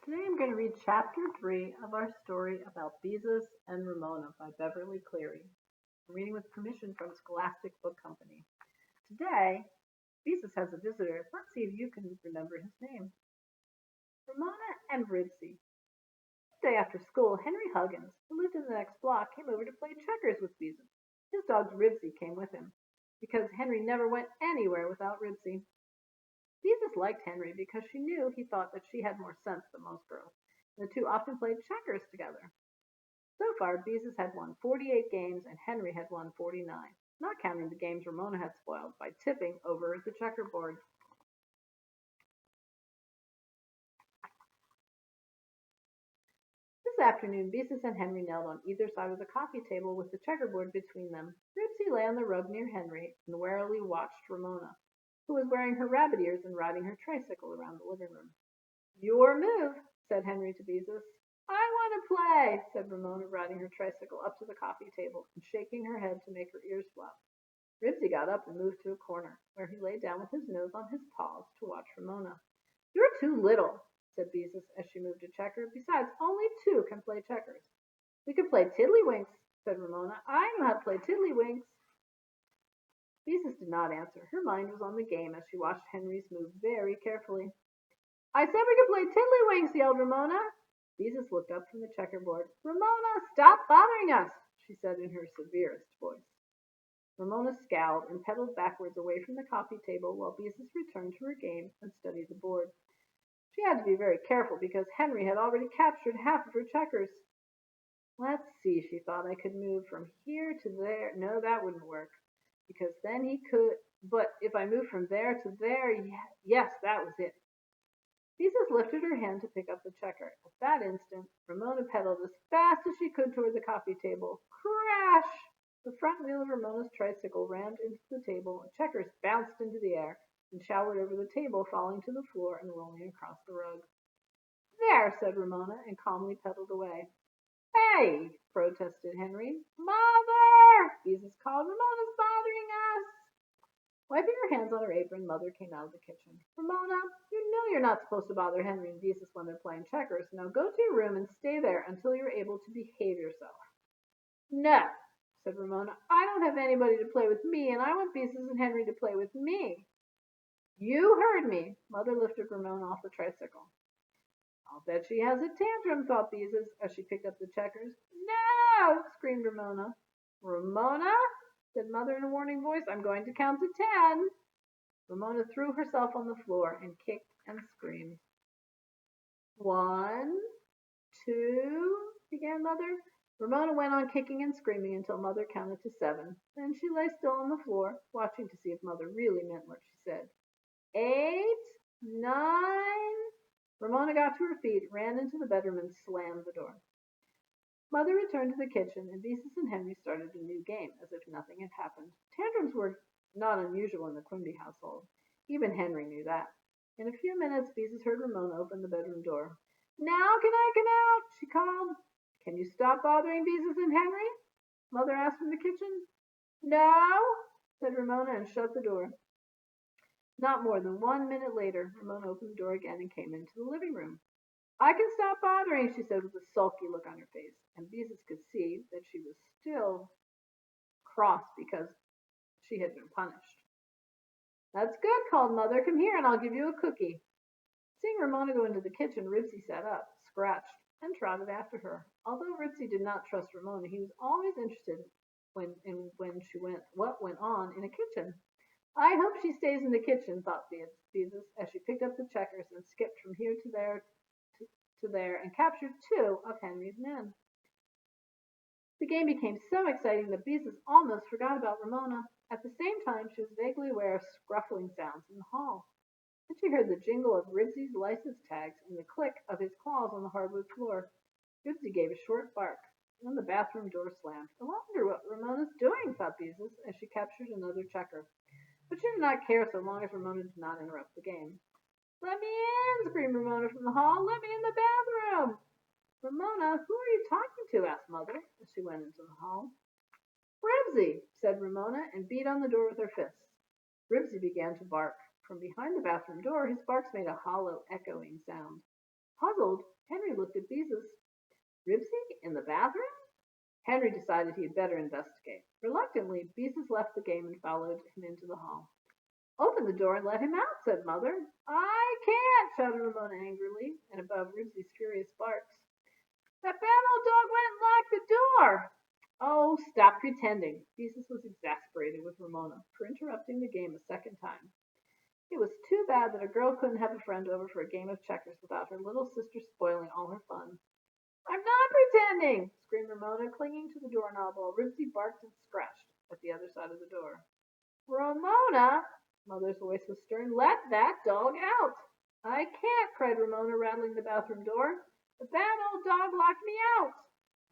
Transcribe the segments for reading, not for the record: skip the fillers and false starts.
Today I'm going to read Chapter 3 of our story about Beezus and Ramona by Beverly Cleary. I'm reading with permission from Scholastic Book Company. Today, Beezus has a visitor. Let's see if you can remember his name. Ramona and Ribsy. One day after school, Henry Huggins, who lived in the next block, came over to play checkers with Beezus. His dog Ribsy came with him, because Henry never went anywhere without Ribsy. Beezus liked Henry because she knew he thought that she had more sense than most girls. The two often played checkers together. So far, Beezus had won 48 games and Henry had won 49, not counting the games Ramona had spoiled by tipping over the checkerboard. This afternoon, Beezus and Henry knelt on either side of the coffee table with the checkerboard between them. Ribsy lay on the rug near Henry and warily watched Ramona, who was wearing her rabbit ears and riding her tricycle around the living room. "Your move," said Henry to Beezus. "I want to play," said Ramona, riding her tricycle up to the coffee table and shaking her head to make her ears flap. Ribsy got up and moved to a corner, where he lay down with his nose on his paws to watch Ramona. "You're too little," said Beezus as she moved a checker. "Besides, only two can play checkers." "We could play tiddlywinks," said Ramona. "I know how to play tiddlywinks." Beezus did not answer. Her mind was on the game as she watched Henry's move very carefully. "I said we could play tiddlywinks," yelled Ramona. Beezus looked up from the checkerboard. "Ramona, stop bothering us," she said in her severest voice. Ramona scowled and pedaled backwards away from the coffee table while Beezus returned to her game and studied the board. She had to be very careful because Henry had already captured half of her checkers. "Let's see," she thought. "I could move from here to there. No, that wouldn't work, because then he could. But if I moved from there to there, yes, that was it." Beezus lifted her hand to pick up the checker. At that instant, Ramona pedaled as fast as she could toward the coffee table. Crash! The front wheel of Ramona's tricycle rammed into the table, and checkers bounced into the air and showered over the table, falling to the floor and rolling across the rug. "There," said Ramona, and calmly pedaled away. "Hey!" protested Henry. "Mother!" Beezus called. "Ramona's bothering us." Wiping her hands on her apron, Mother came out of the kitchen. "Ramona, you know you're not supposed to bother Henry and Beezus when they're playing checkers. Now go to your room and stay there until you're able to behave yourself." "No," said Ramona. "I don't have anybody to play with me, and I want Beezus and Henry to play with me." "You heard me." Mother lifted Ramona off the tricycle. "I'll bet she has a tantrum," thought Beezus as she picked up the checkers. "No!" screamed Ramona. "Ramona," said Mother in a warning voice, "I'm going to count to 10. Ramona threw herself on the floor and kicked and screamed. "1, 2, began Mother. Ramona went on kicking and screaming until Mother counted to 7. Then she lay still on the floor, watching to see if Mother really meant what she said. 8, 9. Ramona got to her feet, ran into the bedroom, and slammed the door. Mother returned to the kitchen, and Beezus and Henry started a new game, as if nothing had happened. Tantrums were not unusual in the Quimby household. Even Henry knew that. In a few minutes, Beezus heard Ramona open the bedroom door. "Now can I come out?" she called. "Can you stop bothering Beezus and Henry?" Mother asked from the kitchen. "No," said Ramona, and shut the door. Not more than 1 minute later, Ramona opened the door again and came into the living room. "I can stop bothering," she said with a sulky look on her face, and Beezus could see that she was still cross because she had been punished. "That's good," called Mother. "Come here and I'll give you a cookie." Seeing Ramona go into the kitchen, Ribsy sat up, scratched, and trotted after her. Although Ribsy did not trust Ramona, he was always interested what went on in a kitchen. "I hope she stays in the kitchen," thought Beezus, as she picked up the checkers and skipped from here to there and captured 2 of Henry's men. The game became so exciting that Beezus almost forgot about Ramona. At the same time, she was vaguely aware of scruffling sounds in the hall. Then she heard the jingle of Ribsy's license tags and the click of his claws on the hardwood floor. Ribsy gave a short bark. Then the bathroom door slammed. "I wonder what Ramona's doing," thought Beezus, as she captured another checker. But she did not care so long as Ramona did not interrupt the game. "Let me in!" screamed Ramona from the hall. "Let me in the bathroom!" "Ramona, who are you talking to?" asked Mother, as she went into the hall. "Ribsy," said Ramona, and beat on the door with her fists. Ribsy began to bark. From behind the bathroom door, his barks made a hollow, echoing sound. Puzzled, Henry looked at Beezus. Ribsy? In the bathroom? Henry decided he had better investigate. Reluctantly, Beezus left the game and followed him into the hall. Open the door and let him out, said Mother. I can't, shouted Ramona angrily, and above Ribsy's furious barks. That bad old dog went and locked the door. Oh, stop pretending. Beezus was exasperated with Ramona for interrupting the game a second time. It was too bad that a girl couldn't have a friend over for a game of checkers without her little sister spoiling all her fun. I'm not pretending, screamed Ramona, clinging to the doorknob while Ribsy barked and scratched at the other side of the door. Ramona, Mother's voice was stern, let that dog out. I can't, cried Ramona, rattling the bathroom door. The bad old dog locked me out.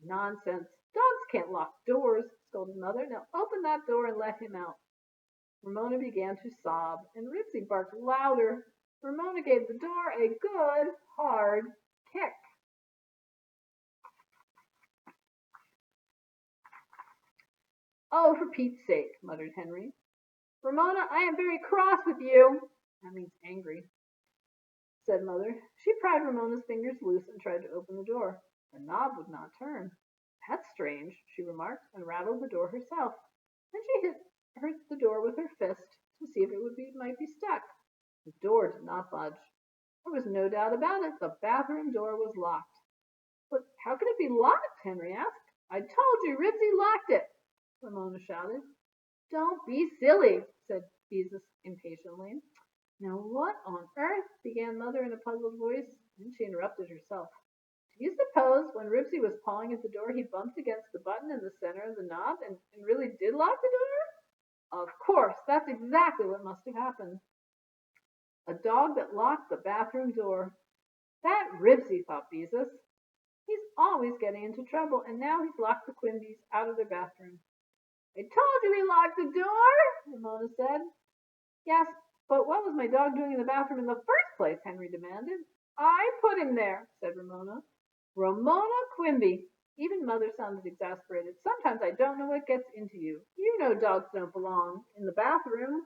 Nonsense. Dogs can't lock doors, scolded Mother. Now open that door and let him out. Ramona began to sob, and Ribsy barked louder. Ramona gave the door a good, hard kick. Oh, for Pete's sake, muttered Henry. Ramona, I am very cross with you. That means angry, said Mother. She pried Ramona's fingers loose and tried to open the door. The knob would not turn. That's strange, she remarked, and rattled the door herself. Then she hit the door with her fist to see if it might be stuck. The door did not budge. There was no doubt about it. The bathroom door was locked. But how could it be locked? Henry asked. I told you, Ribsy locked it, Ramona shouted. Don't be silly, said Beezus impatiently. Now what on earth? Began Mother in a puzzled voice. Then she interrupted herself. Do you suppose when Ribsy was pawing at the door he bumped against the button in the center of the knob and really did lock the door? Of course, that's exactly what must have happened. A dog that locked the bathroom door. That Ribsy, thought Beezus. He's always getting into trouble, and now he's locked the Quimbies out of their bathroom. I told you he locked the door, Ramona said. Yes, but what was my dog doing in the bathroom in the first place? Henry demanded. I put him there, said Ramona. Ramona Quimby. Even Mother sounded exasperated. Sometimes I don't know what gets into you. You know dogs don't belong in the bathroom.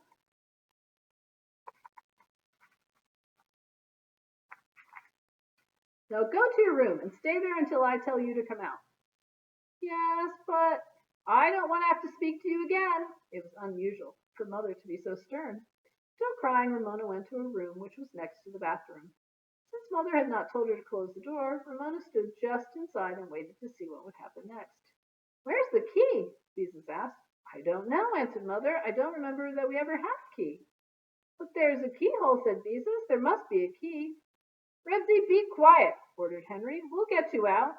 Now go to your room and stay there until I tell you to come out. Yes, but I don't want to have to speak to you again. It was unusual for Mother to be so stern. Still crying, Ramona went to her room, which was next to the bathroom. Since Mother had not told her to close the door, Ramona stood just inside and waited to see what would happen next. Where's the key? Beezus asked. I don't know, answered Mother. I don't remember that we ever had a key. But there's a keyhole, said Beezus. There must be a key. Ribsy, be quiet, ordered Henry. We'll get you out.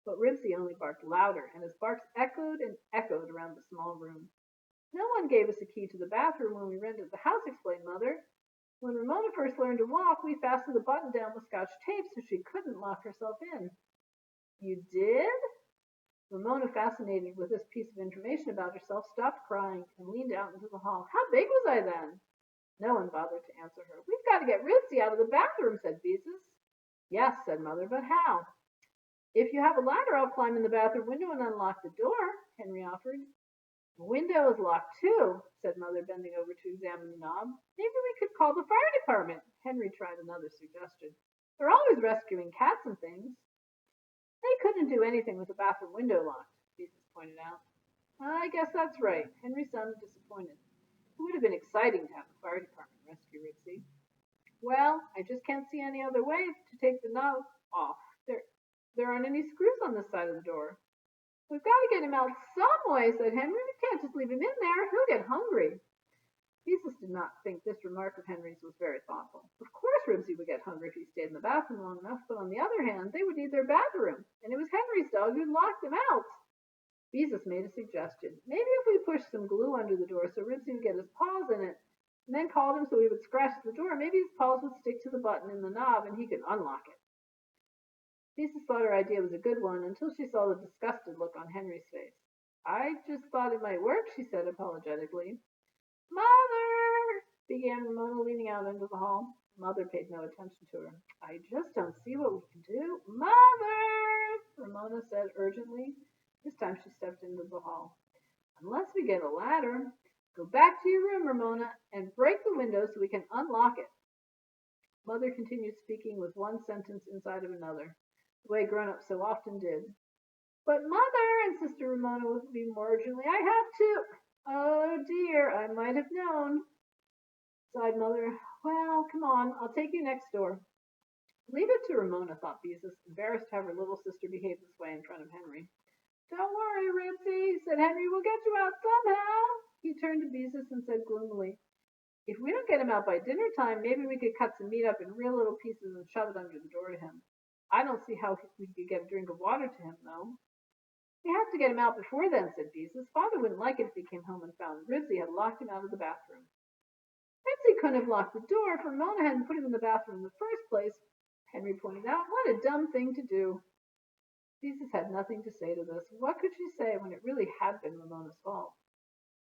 But Ribsy only barked louder, and his barks echoed and echoed around the small room. No one gave us a key to the bathroom when we rented the house, explained Mother. When Ramona first learned to walk, we fastened the button down with Scotch tape so she couldn't lock herself in. You did? Ramona, fascinated with this piece of information about herself, stopped crying and leaned out into the hall. How big was I then? No one bothered to answer her. We've got to get Ribsy out of the bathroom, said Beezus. Yes, said Mother, but how? If you have a ladder, I'll climb in the bathroom window and unlock the door, Henry offered. The window is locked too, said Mother, bending over to examine the knob. Maybe we could call the fire department. Henry tried another suggestion. They're always rescuing cats and things. They couldn't do anything with the bathroom window locked, Beezus pointed out. I guess that's right. Henry sounded disappointed. It would have been exciting to have the fire department rescue Ribsy. Well, I just can't see any other way to take the knob off. There aren't any screws on this side of the door. We've got to get him out some way, said Henry. We can't just leave him in there. He'll get hungry. Beezus did not think this remark of Henry's was very thoughtful. Of course Ribsy would get hungry if he stayed in the bathroom long enough, but on the other hand, they would need their bathroom, and it was Henry's dog who'd locked them out. Beezus made a suggestion. Maybe if we pushed some glue under the door so Ribsy would get his paws in it, and then called him so he would scratch the door, maybe his paws would stick to the button in the knob and he could unlock it. Beezus thought her idea was a good one until she saw the disgusted look on Henry's face. I just thought it might work, she said apologetically. Mother! Began Ramona, leaning out into the hall. Mother paid no attention to her. I just don't see what we can do. Mother! Ramona said urgently. This time she stepped into the hall. Unless we get a ladder, go back to your room, Ramona, and break the window so we can unlock it. Mother continued speaking with one sentence inside of another, the way grown-ups so often did. But Mother, insisted Ramona with more urgently, I have to. Oh dear, I might have known, sighed Mother. Well, come on, I'll take you next door. Leave it to Ramona, thought Beezus, embarrassed to have her little sister behave this way in front of Henry. Don't worry, Ribsy, said Henry. We'll get you out somehow. He turned to Beezus and said gloomily, if we don't get him out by dinner time, maybe we could cut some meat up in real little pieces and shove it under the door to him. I don't see how we could get a drink of water to him, though. We have to get him out before then, said Beezus. Father wouldn't like it if he came home and found Ribsy had locked him out of the bathroom. Ribsy couldn't have locked the door, for Mona hadn't put him in the bathroom in the first place, Henry pointed out. What a dumb thing to do. Beezus had nothing to say to this. What could she say when it really had been Ramona's fault?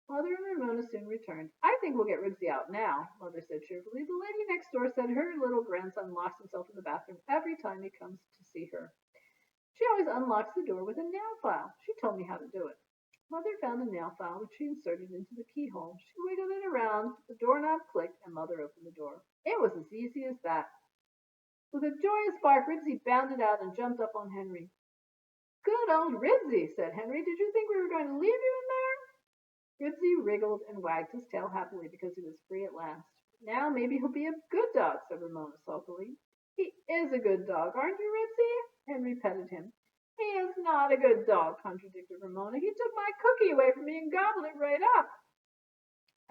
Mother and Ramona soon returned. I think we'll get Ribsy out now, Mother said cheerfully. The lady next door said her little grandson locks himself in the bathroom every time he comes to see her. She always unlocks the door with a nail file. She told me how to do it. Mother found a nail file which she inserted into the keyhole. She wiggled it around, the doorknob clicked, and Mother opened the door. It was as easy as that. With a joyous bark, Ribsy bounded out and jumped up on Henry. Good old Ribsy, said Henry. Did you think we were going to leave you in there? Ribsy wriggled and wagged his tail happily because he was free at last. Now maybe he'll be a good dog, said Ramona sulkily. He is a good dog, aren't you, Ribsy? Henry petted him. He is not a good dog, contradicted Ramona. He took my cookie away from me and gobbled it right up.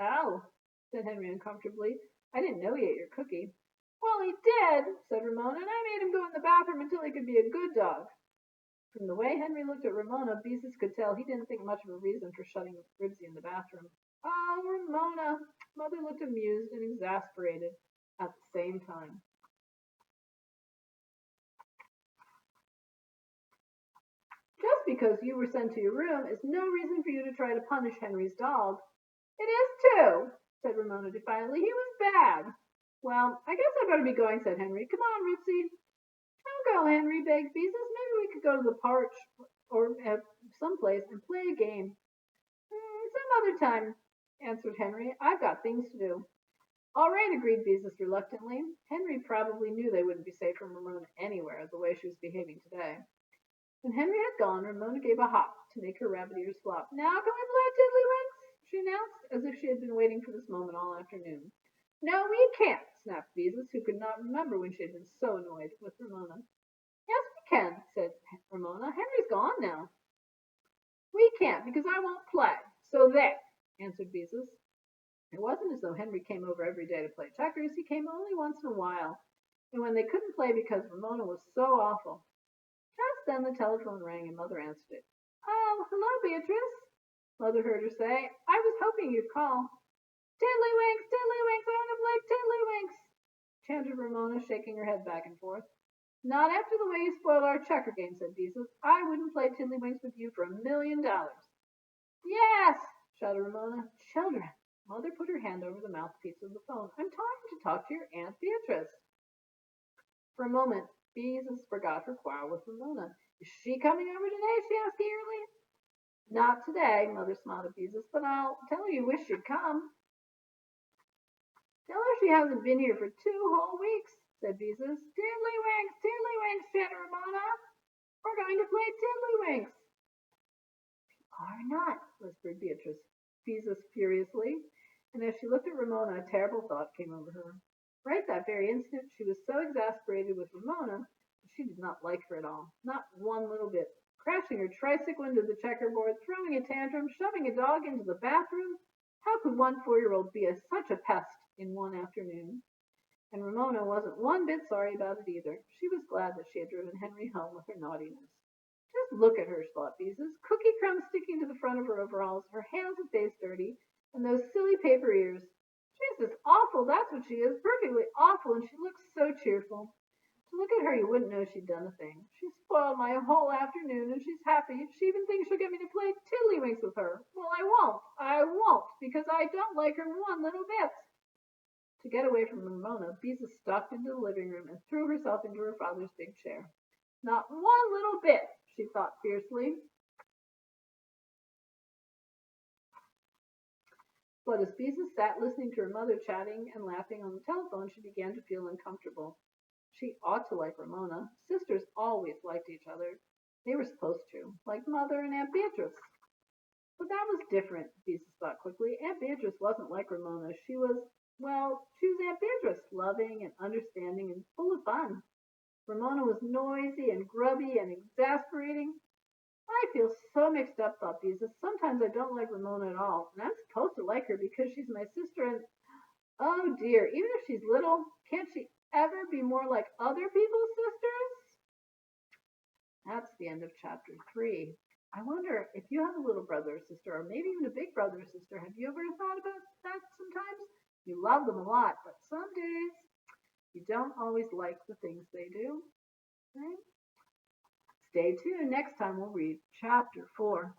Oh, said Henry uncomfortably. I didn't know he ate your cookie. Well, he did, said Ramona, and I made him go in the bathroom until he could be a good dog. From the way Henry looked at Ramona, Beezus could tell he didn't think much of a reason for shutting Ribsy in the bathroom. Oh, Ramona! Mother looked amused and exasperated at the same time. Just because you were sent to your room is no reason for you to try to punish Henry's dog. It is too, said Ramona defiantly. He was bad. Well, I guess I better be going, said Henry. Come on, Ribsy. Don't go, Henry, begged Beezus. Maybe we could go to the park or someplace and play a game. Some other time, answered Henry. I've got things to do. All right, agreed Beezus reluctantly. Henry probably knew they wouldn't be safe from Ramona anywhere, the way she was behaving today. When Henry had gone, Ramona gave a hop to make her rabbit ears flop. Now can we play Tiddlywinks? She announced, as if she had been waiting for this moment all afternoon. No, we can't, snapped Beezus, who could not remember when she had been so annoyed with Ramona. Yes, we can, said Ramona. Henry's gone now. We can't, because I won't play. So there, answered Beezus. It wasn't as though Henry came over every day to play checkers. He came only once in a while, and when they couldn't play because Ramona was so awful. Just then the telephone rang and Mother answered it. Oh, hello, Beatrice, Mother heard her say. I was hoping you'd call. Tiddlywinks, tiddlywinks, I want to play tiddlywinks, chanted Ramona, shaking her head back and forth. Not after the way you spoiled our checker game, said Beezus. I wouldn't play tiddlywinks with you for $1 million. Yes, shouted Ramona. Children. Mother put her hand over the mouthpiece of the phone. I'm trying to talk to your Aunt Beatrice. For a moment, Beezus forgot her quarrel with Ramona. Is she coming over today? She asked eagerly. Not today, Mother smiled at Beezus, but I'll tell her you wish she'd come. Tell her she hasn't been here for 2 whole weeks, said Beezus. Tiddlywinks, tiddlywinks, chanted Ramona. We're going to play tiddlywinks. Are not, whispered Beezus furiously, and as she looked at Ramona, a terrible thought came over her. Right that very instant, she was so exasperated with Ramona that she did not like her at all, not one little bit. Crashing her tricycle into the checkerboard, throwing a tantrum, shoving a dog into the bathroom. How could one 4-year-old be such a pest in one afternoon? And Ramona wasn't one bit sorry about it either. She was glad that she had driven Henry home with her naughtiness. Just look at her, thought Beezus. Cookie crumbs sticking to the front of her overalls, her hands and face dirty, and those silly paper ears. She's just awful, that's what she is, perfectly awful, and she looks so cheerful. To look at her, you wouldn't know she'd done a thing. She spoiled my whole afternoon, and she's happy. She even thinks she'll get me to play tiddlywinks with her. Well, I won't, because I don't like her one little bit. To get away from Ramona, Beezus stalked into the living room and threw herself into her father's big chair. Not one little bit, she thought fiercely. But as Beezus sat listening to her mother chatting and laughing on the telephone, she began to feel uncomfortable. She ought to like Ramona. Sisters always liked each other. They were supposed to, like Mother and Aunt Beatrice. But that was different, Beezus thought quickly. Aunt Beatrice wasn't like Ramona. She was Aunt Beatrice, loving and understanding and full of fun. Ramona was noisy and grubby and exasperating. I feel so mixed up, thought Beezus. Sometimes I don't like Ramona at all, and I'm supposed to like her because she's my sister, and oh dear, even if she's little, can't she ever be more like other people's sisters? That's the end of chapter 3. I wonder if you have a little brother or sister, or maybe even a big brother or sister, have you ever thought about that sometimes? You love them a lot, but some days you don't always like the things they do. Right? Stay tuned. Next time we'll read chapter 4.